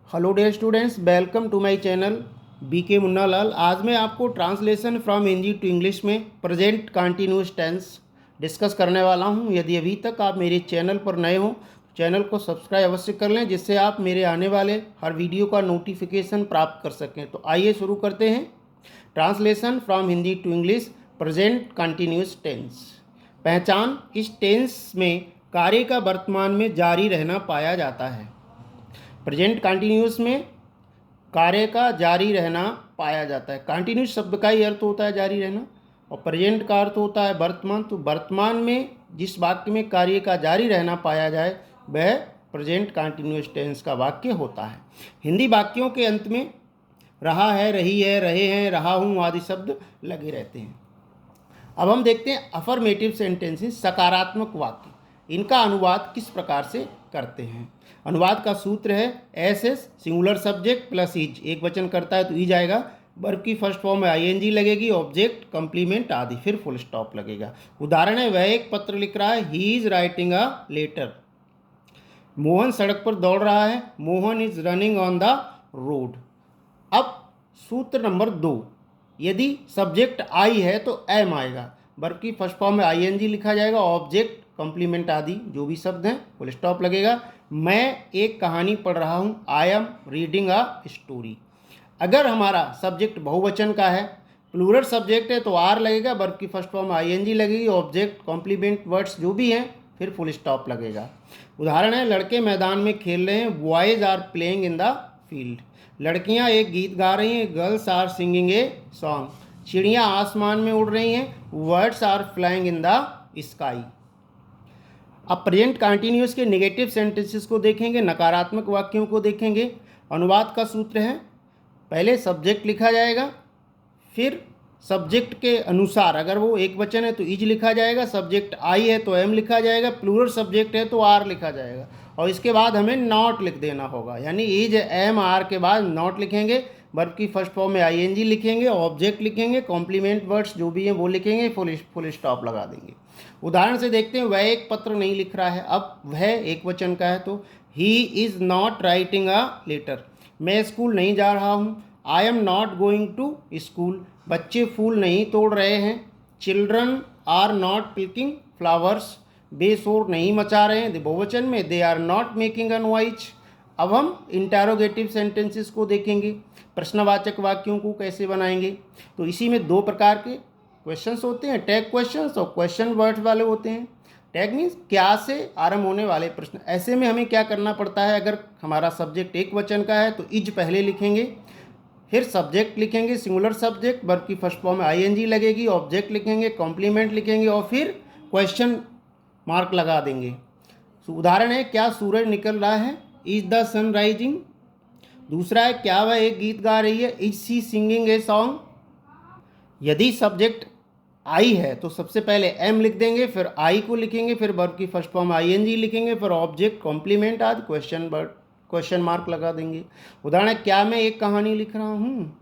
Hello dear students, welcome to my channel BK Munna Lal. आज मैं आपको translation from Hindi to English में प्रेजेंट कंटिन्यूअस टेंस डिस्कस करने वाला हूं। यदि अभी तक आप मेरे चैनल पर नए हो तो चैनल को सब्सक्राइब अवश्य कर लें, जिससे आप मेरे आने वाले हर वीडियो का नोटिफिकेशन प्राप्त कर सकें। तो आइए शुरू करते हैं। Translation from Hindi to English present continuous tense. पहचान, इस टेंस में कार्य का वर्तमान में जारी रहना पाया जाता है। प्रेजेंट कंटिन्यूअस में कार्य का जारी रहना पाया जाता है। कंटिन्यूअस शब्द का ही अर्थ होता है जारी रहना, और प्रेजेंट का अर्थ होता है वर्तमान। तो वर्तमान में जिस वाक्य में कार्य का जारी रहना पाया जाए वह प्रेजेंट कंटिन्यूअस टेंस का वाक्य होता है। हिंदी वाक्यों के अंत में रहा है, रही है, रहे हैं, रहा हूँ आदि शब्द लगे रहते हैं। अब हम देखते हैं अफर्मेटिव सेंटेंसेस, सकारात्मक वाक्य। इनका अनुवाद किस प्रकार से करते हैं। अनुवाद का सूत्र है S S singular subject plus is. एक वचन करता है तो इज आएगा, वर्ब की फर्स्ट फॉर्म में आईएनजी लगेगी, ऑब्जेक्ट कंप्लीमेंट आदि, फिर फुल स्टॉप लगेगा। उदाहरण है, वह एक पत्र लिख रहा है, he is writing a letter. Mohan सड़क पर दौड़ रहा है, Mohan is running on the road. अब सूत्र नंबर 2, यदि सब्जेक्ट आई है तो एम आएगा, वर्ब की फर्स्ट फॉर्म में आईएनजी लिखा जाएगा, ऑब्जेक्ट कंप्लीमेंट आदि जो भी शब्द हैं फुल स्टॉप लगेगा। मैं एक कहानी पढ़ रहा हूँ, I am reading a story. अगर हमारा सब्जेक्ट बहुवचन का है, प्लूरल सब्जेक्ट है तो आर लगेगा, वर्ब की फर्स्ट फॉर्म में आईएनजी लगेगी, ऑब्जेक्ट कॉम्प्लीमेंट वर्ड्स जो भी हैं फिर फुल स्टॉप लगेगा। उदाहरण है, लड़के मैदान में खेल रहे हैं, boys are playing in the field. लड़कियां एक गीत गा रही हैं, girls are singing a song. चिड़ियां आसमान में उड़ रही हैं, birds are flying in the sky. अब प्रेजेंट कंटिन्यूअस के नेगेटिव सेंटेंसेस को देखेंगे, नकारात्मक वाक्यों को देखेंगे। अनुवाद का सूत्र है, पहले सब्जेक्ट लिखा जाएगा, फिर सब्जेक्ट के अनुसार अगर वो एक वचन है तो इज लिखा जाएगा, सब्जेक्ट आई है तो एम लिखा जाएगा, प्लूरल सब्जेक्ट है तो आर लिखा जाएगा, और इसके बाद हमें नॉट लिख देना होगा। यानी इज एम आर के बाद नॉट लिखेंगे, वर्ब की फर्स्ट फॉर्म में आईएनजी लिखेंगे, ऑब्जेक्ट लिखेंगे, कॉम्प्लीमेंट वर्ड्स जो भी हैं वो लिखेंगे, फुल स्टॉप लगा देंगे। उदाहरण से देखते हैं, वह एक पत्र नहीं लिख रहा है। अब वह एक वचन का है तो he is not writing a letter. मैं स्कूल नहीं जा रहा हूँ, I am not going to school. बच्चे फूल नहीं तोड़ रहे हैं, children are not picking flowers. वे शोर नहीं मचा रहे हैं, बहुवचन में, they are not making a noise. अब हम इंटरोगेटिव सेंटेंसेस को देखेंगे, प्रश्नवाचक वाक्यों को कैसे बनाएंगे। तो इसी में दो प्रकार के क्वेश्चंस होते हैं, टैग क्वेश्चंस और क्वेश्चन वर्ड्स वाले होते हैं। टैग मीन्स क्या से आरंभ होने वाले प्रश्न। ऐसे में हमें क्या करना पड़ता है, अगर हमारा सब्जेक्ट एक वचन का है तो इज पहले लिखेंगे, फिर सब्जेक्ट लिखेंगे सिंगुलर सब्जेक्ट, वर्ब की फर्स्ट फॉर्म में आईएनजी लगेगी, ऑब्जेक्ट लिखेंगे, कॉम्प्लीमेंट लिखेंगे, और फिर क्वेश्चन मार्क लगा देंगे। उदाहरण है, क्या सूरज निकल रहा है, इज द सन राइजिंग। दूसरा है, क्या वह एक गीत गा रही है, is she singing a song. यदि सब्जेक्ट आई है तो सबसे पहले एम लिख देंगे, फिर आई को लिखेंगे, फिर वर्ब की फर्स्ट फॉर्म आईएनजी लिखेंगे, फिर ऑब्जेक्ट कॉम्प्लीमेंट आदि क्वेश्चन मार्क लगा देंगे। उदाहरण है, क्या मैं एक कहानी लिख रहा हूँ,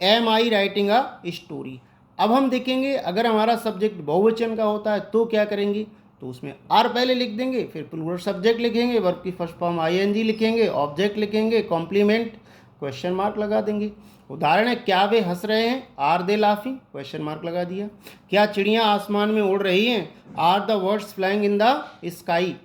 am I writing a story. अब हम देखेंगे, अगर हमारा सब्जेक्ट बहुवचन का होता है तो क्या करेंगे, तो उसमें आर पहले लिख देंगे, फिर प्लूरल सब्जेक्ट लिखेंगे, वर्ब की फर्स्ट फॉर्म आईएनजी लिखेंगे, ऑब्जेक्ट लिखेंगे, कॉम्प्लीमेंट क्वेश्चन मार्क लगा देंगे। उदाहरण है, क्या वे हंस रहे हैं, are they laughing, question mark लगा दिया। क्या चिड़ियाँ आसमान में उड़ रही हैं, are the birds flying in the sky.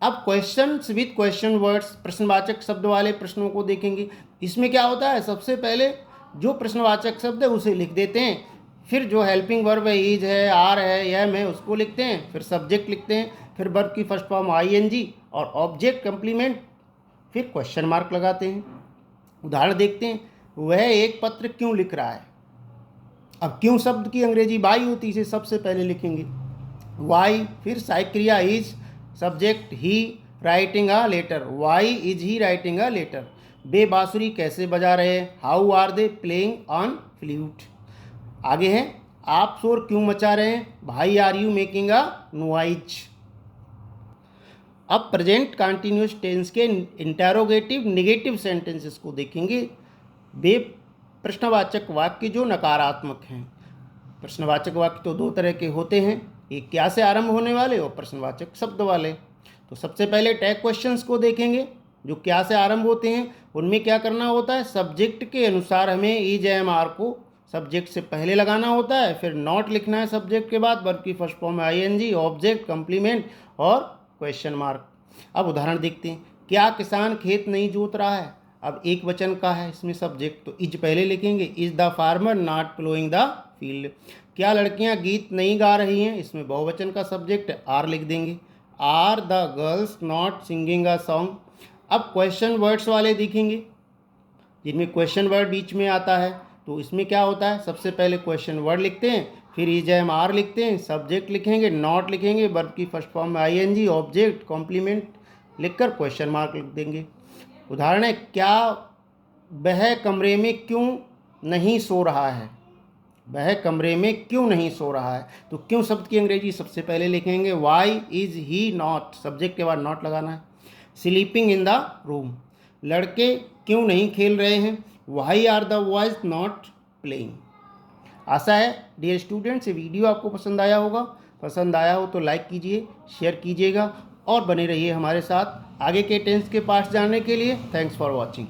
अब क्वेश्चंस विद क्वेश्चन वर्ड्स, प्रश्नवाचक शब्द वाले प्रश्नों को देखेंगे। इसमें क्या होता है, सबसे पहले जो प्रश्नवाचक शब्द है उसे लिख देते हैं, फिर जो हेल्पिंग वर्ब है, इज है, आर है, एम है, उसको लिखते हैं, फिर सब्जेक्ट लिखते हैं, फिर वर्ब की फर्स्ट फॉर्म आईएनजी और ऑब्जेक्ट कंप्लीमेंट, फिर क्वेश्चन मार्क लगाते हैं। उदाहरण देखते हैं, वह एक पत्र क्यों लिख रहा है। अब क्यों शब्द की अंग्रेजी वाई होती है, इसे सबसे पहले लिखेंगे, वाई, फिर सहायक क्रिया is, subject he, writing a letter, why is he writing a letter. वे बांसुरी कैसे बजा रहे हैं, how are they playing on flute. आगे हैं, आप शोर क्यों मचा रहे हैं, why are you making a noise. अब प्रेजेंट कंटिन्यूअस टेंस के इंटरोगेटिव नेगेटिव सेंटेंसेस को देखेंगे, वे प्रश्नवाचक वाक्य जो नकारात्मक हैं। प्रश्नवाचक वाक्य तो दो तरह के होते हैं, एक क्या से आरंभ होने वाले और प्रश्नवाचक शब्द वाले। तो सबसे पहले टैग क्वेश्चंस को देखेंगे। जो क्या से आरंभ होते हैं उनमें क्या करना होता है, सब्जेक्ट के अनुसार हमें इज एम आर को सब्जेक्ट से पहले लगाना होता है, फिर नॉट लिखना है सब्जेक्ट के बाद, वर्ब की फर्स्ट फॉर्म में आईएनजी, ऑब्जेक्ट, कम्प्लीमेंट और क्वेश्चन मार्क। अब उदाहरण देखते हैं। क्या किसान खेत नहीं जोत रहा है? अब एक वचन का है इसमें सब्जेक्ट, तो इज पहले लिखेंगे, is the farmer not ploughing the field. क्या लड़कियां गीत नहीं गा रही हैं? इसमें बहुवचन का सब्जेक्ट आर लिख देंगे, are the girls not singing a song. अब क्वेश्चन वर्ड्स वाले दिखेंगे जिनमें क्वेश्चन वर्ड बीच में आता है, तो इसमें क्या होता है, सबसे पहले क्वेश्चन वर्ड लिखते हैं, फिर इज एम आर लिखते हैं, सब्जेक्ट लिखेंगे, नॉट लिखेंगे, वर्ब की फर्स्ट फॉर्म में आईएनजी, ऑब्जेक्ट, कॉम्प्लीमेंट लिखकर क्वेश्चन मार्क लिख देंगे। उदाहरण है, क्या वह कमरे में क्यों नहीं सो रहा है? वह कमरे में क्यों नहीं सो रहा है, तो क्यों शब्द की अंग्रेजी सबसे पहले लिखेंगे, why is he not, subject के बाद नॉट लगाना है। स्लीपिंग इन द रूम, लड़के क्यों नहीं खेल रहे हैं, why are the boys not playing. आशा है डियर स्टूडेंट्स ये वीडियो आपको पसंद आया होगा। पसंद आया हो तो लाइक कीजिए, शेयर कीजिएगा और बने रहिए हमारे साथ आगे के टेंस के पार्ट्स जानने के लिए। Thanks for watching.